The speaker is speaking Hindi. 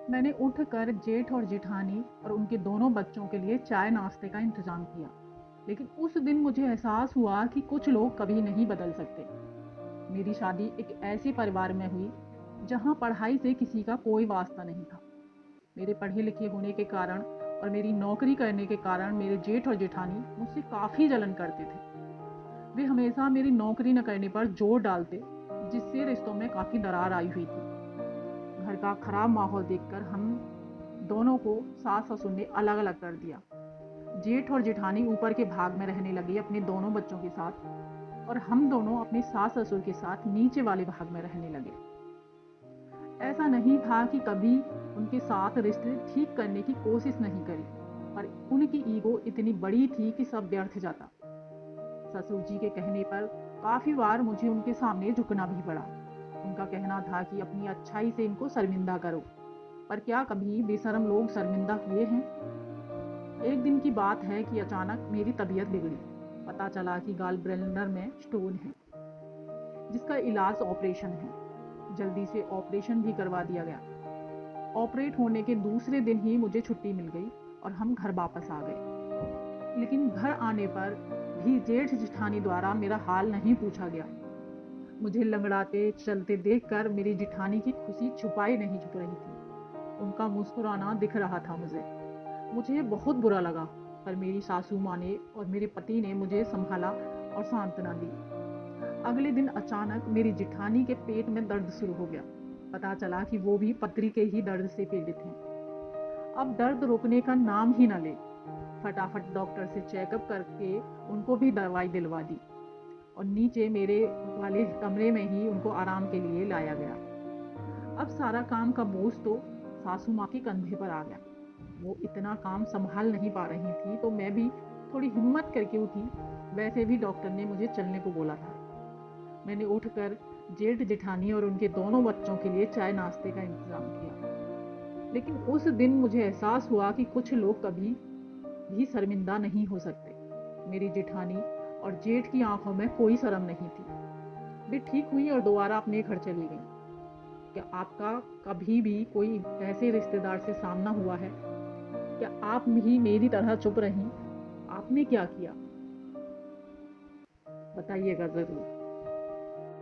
मैंने उठकर जेठ और जेठानी और उनके दोनों बच्चों के लिए चाय नाश्ते का इंतज़ाम किया। लेकिन उस दिन मुझे एहसास हुआ कि कुछ लोग कभी नहीं बदल सकते। मेरी शादी एक ऐसे परिवार में हुई जहाँ पढ़ाई से किसी का कोई वास्ता नहीं था। मेरे पढ़े लिखे होने के कारण और मेरी नौकरी करने के कारण मेरे जेठ और जेठानी मुझसे काफ़ी जलन करते थे। वे हमेशा मेरी नौकरी न करने पर जोर डालते, जिससे रिश्तों में काफ़ी दरार आई हुई थी। घर का खराब माहौल देखकर हम दोनों को सास ससुर ने अलग अलग कर दिया। जेठ और जेठानी ऊपर के भाग में रहने लगी अपने दोनों बच्चों के साथ, और हम दोनों अपने सास ससुर के साथ नीचे वाले भाग में रहने लगे। ऐसा नहीं था कि कभी उनके साथ रिश्ते ठीक करने की कोशिश नहीं करी, पर उनकी ईगो इतनी बड़ी थी कि सब व्यर्थ जाता। ससुर जी के कहने पर काफ़ी बार मुझे उनके सामने झुकना भी पड़ा। उनका कहना था कि अपनी अच्छाई से इनको शर्मिंदा करो, पर क्या कभी बेशर्म लोग शर्मिंदा हुए हैं? एक दिन की बात है कि अचानक मेरी तबीयत बिगड़ी। पता चला कि गाल ब्लेंडर में स्टोन है, जिसका इलाज ऑपरेशन है। जल्दी से ऑपरेशन भी करवा दिया गया। ऑपरेट होने के दूसरे दिन ही मुझे छुट्टी मिल गई और हम घर वापस आ गए। लेकिन घर आने पर भी जेठ जेठानी द्वारा मेरा हाल नहीं पूछा गया। मुझे लंगड़ाते चलते देखकर मेरी जेठानी की खुशी छुपाई नहीं छुप रही थी। उनका मुस्कुराना दिख रहा था मुझे। मुझे बहुत बुरा लगा, पर मेरी सासू माँ ने और मेरे पति ने मुझे संभाला और सांत्वना दी। अगले दिन अचानक मेरी जेठानी के पेट में दर्द शुरू हो गया। पता चला कि वो भी पथरी के ही दर्द से पीड़ित हैं। अब दर्द रुकने का नाम ही न ले। फटाफट डॉक्टर से चेकअप करके उनको भी दवाई दिलवा दी और नीचे मेरे वाले कमरे में ही उनको आराम के लिए लाया गया। अब सारा काम का बोझ तो सासू माँ के कंधे पर आ गया। वो इतना काम संभाल नहीं पा रही थी, तो मैं भी थोड़ी हिम्मत करके उठी। वैसे भी डॉक्टर ने मुझे चलने को बोला था। मैंने उठकर जेठ जेठानी और उनके दोनों बच्चों के लिए चाय नाश्ते का इंतज़ाम किया। लेकिन उस दिन मुझे एहसास हुआ कि कुछ लोग कभी भी शर्मिंदा नहीं हो सकते। मेरी जेठानी और जेठ की आंखों में कोई शर्म नहीं थी। वे ठीक हुई और दोबारा अपने घर चली गई। क्या आपका कभी भी कोई ऐसे रिश्तेदार से सामना हुआ है? क्या आप भी मेरी तरह चुप रहीं? आपने क्या किया? बताइएगा ज़रूर।